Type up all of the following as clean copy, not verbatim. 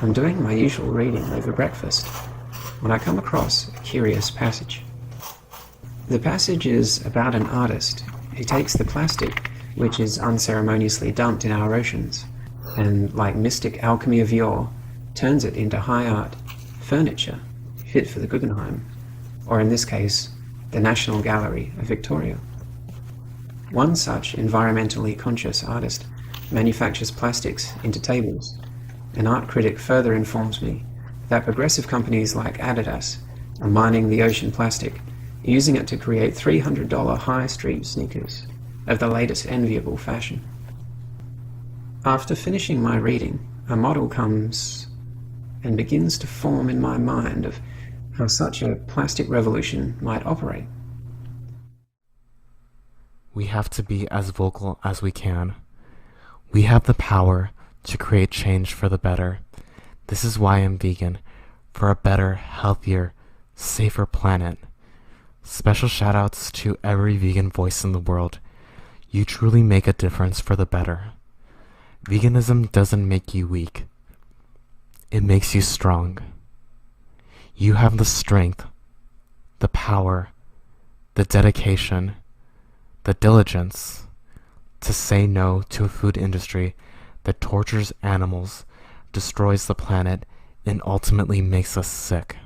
I'm doing my usual reading over breakfast when I come across a curious passage. The passage is about an artist who takes the plastic which is unceremoniously dumped in our oceans and, like mystic alchemy of yore, turns it into high art, furniture fit for the Guggenheim, or in this case, the National Gallery of Victoria. One such environmentally conscious artist manufactures plastics into tables. An art critic further informs me that progressive companies like Adidas are mining the ocean plastic, using it to create $300 high street sneakers of the latest enviable fashion. After finishing my reading, a model comes and begins to form in my mind of how such a plastic revolution might operate. We have to be as vocal as we can. We have the power to create change for the better. This is why I'm vegan, for a better, healthier, safer planet. Special shoutouts to every vegan voice in the world. You truly make a difference for the better. Veganism doesn't make you weak. It makes you strong. You have the strength, the power, the dedication, the diligence to say no to a food industry that tortures animals, destroys the planet, and ultimately makes us sick.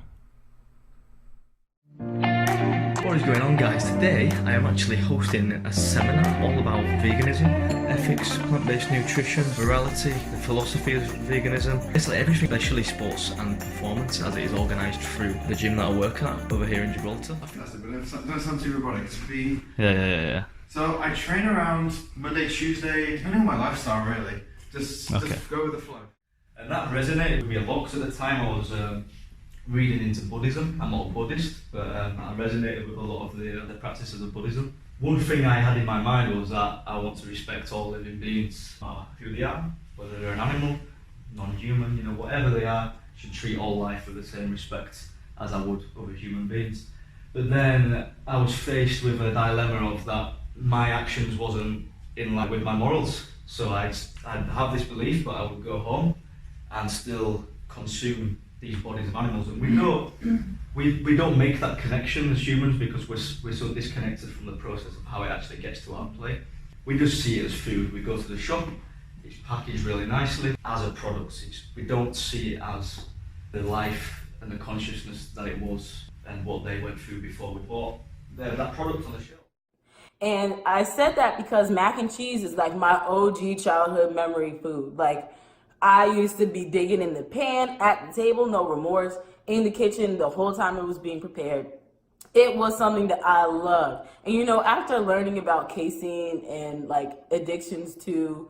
What is going on, guys? Today I am actually hosting a seminar all about veganism, ethics, plant-based nutrition, morality, the philosophy of veganism. It's like everything, especially sports and performance, as it is organised through the gym that I work at over here in Gibraltar. That's a bit of, don't sound too robotic. It's been... Yeah. So I train around Monday, Tuesday, depending on my lifestyle really. Just go with the flow. And that resonated with me a lot because at the time I was reading into Buddhism. I'm not a Buddhist, but I resonated with a lot of the practices of Buddhism. One thing I had in my mind was that I want to respect all living beings, who they are, whether they're an animal, non-human, whatever they are, should treat all life with the same respect as I would other human beings. But then I was faced with a dilemma of that my actions wasn't in line with my morals. So I'd have this belief, but I would go home and still consume these bodies of animals. And we know we don't make that connection as humans because we're so disconnected from the process of how it actually gets to our plate. We just see it as food. We go to the shop, it's packaged really nicely as a product. We don't see it as the life and the consciousness that it was and what they went through before we bought that product on the shelf. And I said that because mac and cheese is like my OG childhood memory food. Like, I used to be digging in the pan, at the table, no remorse, in the kitchen the whole time it was being prepared. It was something that I loved. And after learning about casein and like addictions to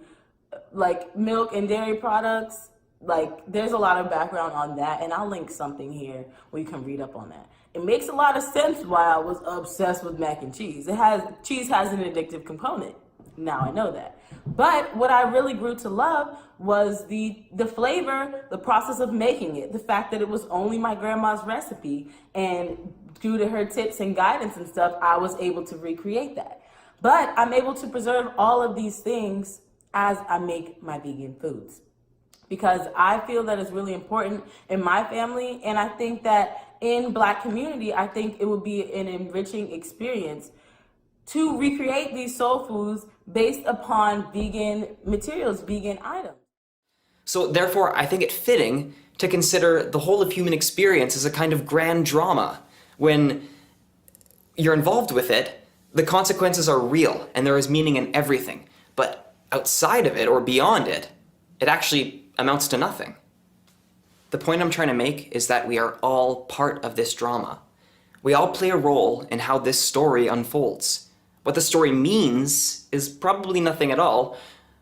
like milk and dairy products, like there's a lot of background on that, and I'll link something here where you can read up on that. It makes a lot of sense why I was obsessed with mac and cheese. Cheese has an addictive component. Now I know that. But what I really grew to love was the flavor, the process of making it, the fact that it was only my grandma's recipe, and due to her tips and guidance and stuff, I was able to recreate that. But I'm able to preserve all of these things as I make my vegan foods, because I feel that it's really important in my family, and I think that in Black community, I think it would be an enriching experience to recreate these soul foods based upon vegan materials, vegan items. So therefore, I think it fitting to consider the whole of human experience as a kind of grand drama. When you're involved with it, the consequences are real and there is meaning in everything. But outside of it or beyond it, it actually amounts to nothing. The point I'm trying to make is that we are all part of this drama. We all play a role in how this story unfolds. What the story means is probably nothing at all,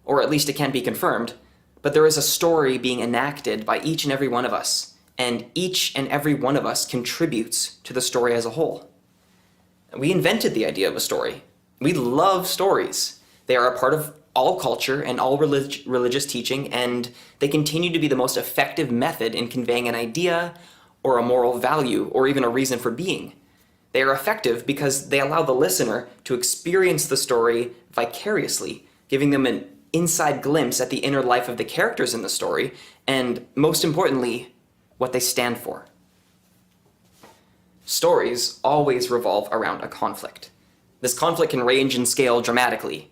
or at least it can't be confirmed, but there is a story being enacted by each and every one of us, and each and every one of us contributes to the story as a whole. We invented the idea of a story. We love stories. They are a part of all culture and all religious teaching, and they continue to be the most effective method in conveying an idea or a moral value or even a reason for being. They are effective because they allow the listener to experience the story vicariously, giving them an inside glimpse at the inner life of the characters in the story, and most importantly, what they stand for. Stories always revolve around a conflict. This conflict can range in scale dramatically.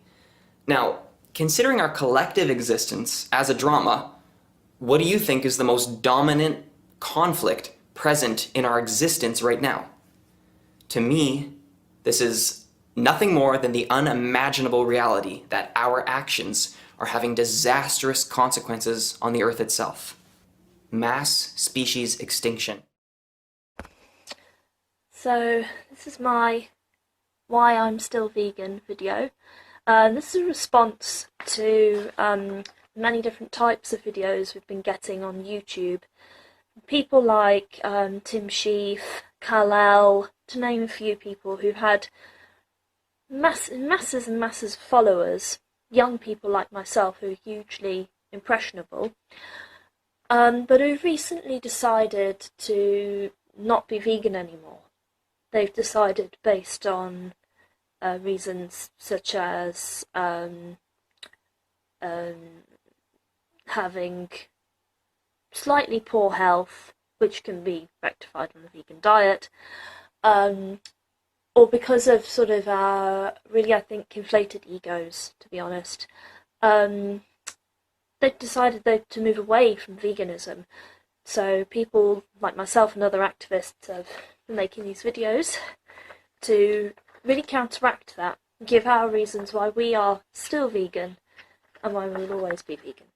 Now, considering our collective existence as a drama, what do you think is the most dominant conflict present in our existence right now? To me, this is nothing more than the unimaginable reality that our actions are having disastrous consequences on the Earth itself. Mass species extinction. So this is my why I'm still vegan video. This is a response to many different types of videos we've been getting on YouTube. People like Tim Sheaf, Cartel, to name a few people who've had masses and masses of followers, young people like myself who are hugely impressionable, but who've recently decided to not be vegan anymore. They've decided based on reasons such as having slightly poor health, which can be rectified on a vegan diet, or because of sort of really, I think, inflated egos, to be honest. They've decided to move away from veganism. So people like myself and other activists have been making these videos to really counteract that, give our reasons why we are still vegan and why we will always be vegan.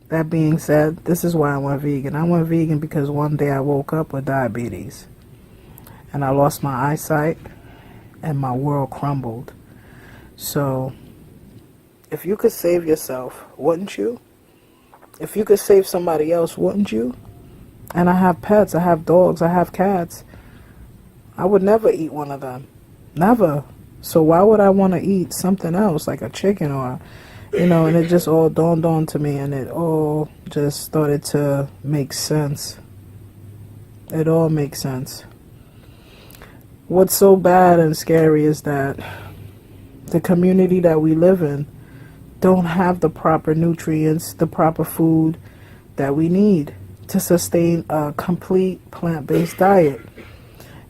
That being said, this is why I went vegan. I went vegan because one day I woke up with diabetes and I lost my eyesight and my world crumbled. So if you could save yourself, wouldn't you? If you could save somebody else, wouldn't you? And I have pets, I have dogs, I have cats. I would never eat one of them. Never. So why would I want to eat something else, like a chicken or, and it just all dawned on to me and it all just started to make sense. It all makes sense. What's so bad and scary is that the community that we live in don't have the proper nutrients, the proper food that we need to sustain a complete plant-based diet.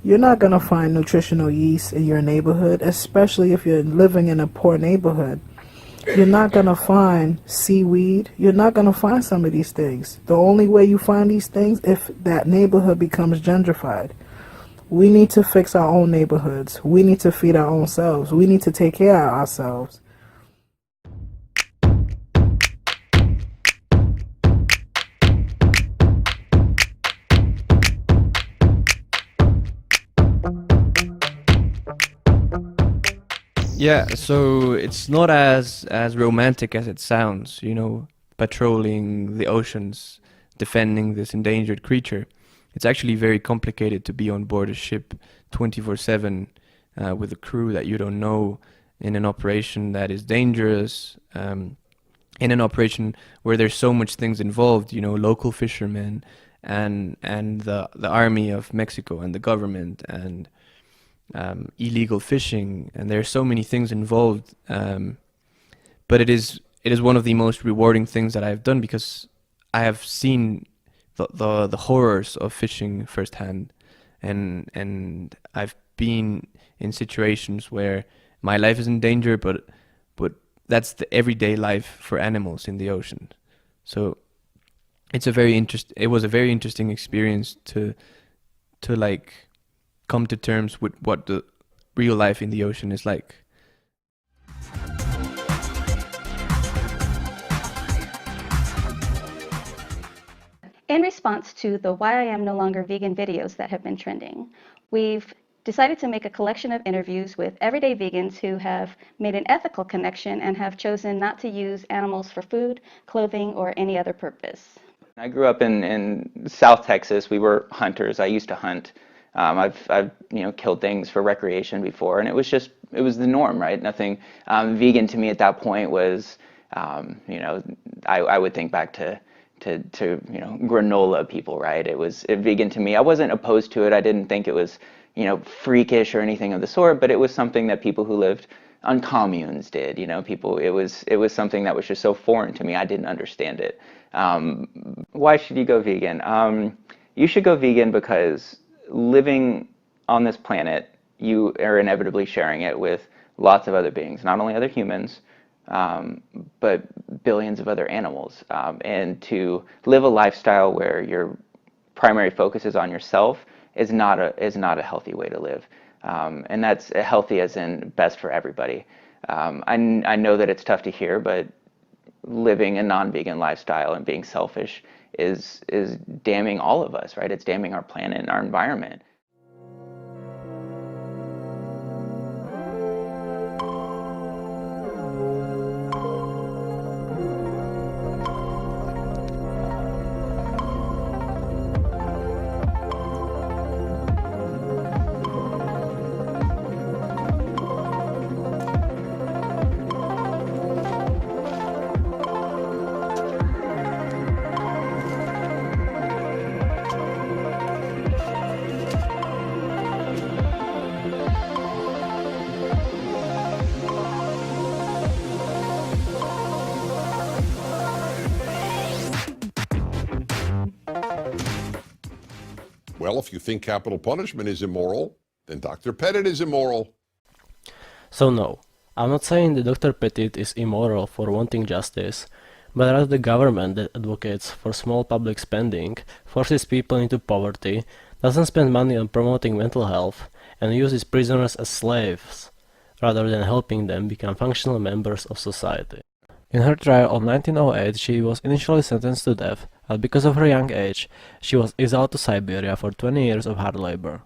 You're not going to find nutritional yeast in your neighborhood, especially if you're living in a poor neighborhood. You're not going to find seaweed. You're not going to find some of these things. The only way you find these things if that neighborhood becomes gentrified. We need to fix our own neighborhoods. We need to feed our own selves. We need to take care of ourselves. Yeah, so it's not as romantic as it sounds, patrolling the oceans, defending this endangered creature. It's actually very complicated to be on board a ship 24/7 with a crew that you don't know, in an operation that is dangerous, in an operation where there's so much things involved, local fishermen and the army of Mexico and the government and illegal fishing, and there are so many things involved, but it is one of the most rewarding things that I've done, because I have seen the horrors of fishing firsthand, and I've been in situations where my life is in danger, but that's the everyday life for animals in the ocean. So it was a very interesting experience to like come to terms with what the real life in the ocean is like. In response to the Why I Am No Longer Vegan videos that have been trending, we've decided to make a collection of interviews with everyday vegans who have made an ethical connection and have chosen not to use animals for food, clothing, or any other purpose. I grew up in South Texas. We were hunters. I used to hunt. I've killed things for recreation before, and it was the norm, right? Nothing vegan to me at that point was, I would think back to granola people, right? It was vegan to me. I wasn't opposed to it. I didn't think it was freakish or anything of the sort, but it was something that people who lived on communes did. You know, people, it was something that was just so foreign to me. I didn't understand it. Why should you go vegan? You should go vegan because living on this planet, you are inevitably sharing it with lots of other beings, not only other humans, but billions of other animals. And to live a lifestyle where your primary focus is on yourself is not a healthy way to live. And that's healthy as in best for everybody. I know that it's tough to hear, but living a non-vegan lifestyle and being selfish is damning all of us, right? It's damning our planet and our environment. Well, if you think capital punishment is immoral, then Dr. Pettit is immoral. So no, I'm not saying that Dr. Pettit is immoral for wanting justice, but rather the government that advocates for small public spending, forces people into poverty, doesn't spend money on promoting mental health, and uses prisoners as slaves, rather than helping them become functional members of society. In her trial of 1908, she was initially sentenced to death, but because of her young age, she was exiled to Siberia for 20 years of hard labor.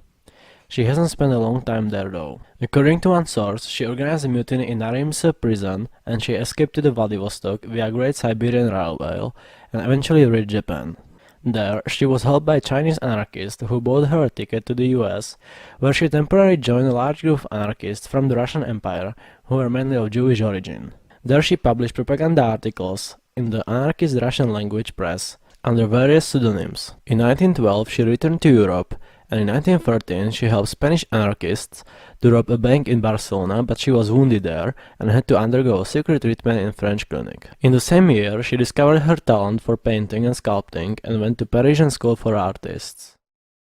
She hasn't spent a long time there though. According to one source, she organized a mutiny in Narimse prison, and she escaped to the Vladivostok via Great Siberian Railway, and eventually reached Japan. There, she was helped by Chinese anarchists who bought her a ticket to the US, where she temporarily joined a large group of anarchists from the Russian Empire, who were mainly of Jewish origin. There she published propaganda articles in the anarchist Russian language press under various pseudonyms. In 1912 she returned to Europe, and in 1913 she helped Spanish anarchists to rob a bank in Barcelona, but she was wounded there and had to undergo secret treatment in French clinic. In the same year she discovered her talent for painting and sculpting and went to Parisian School for Artists.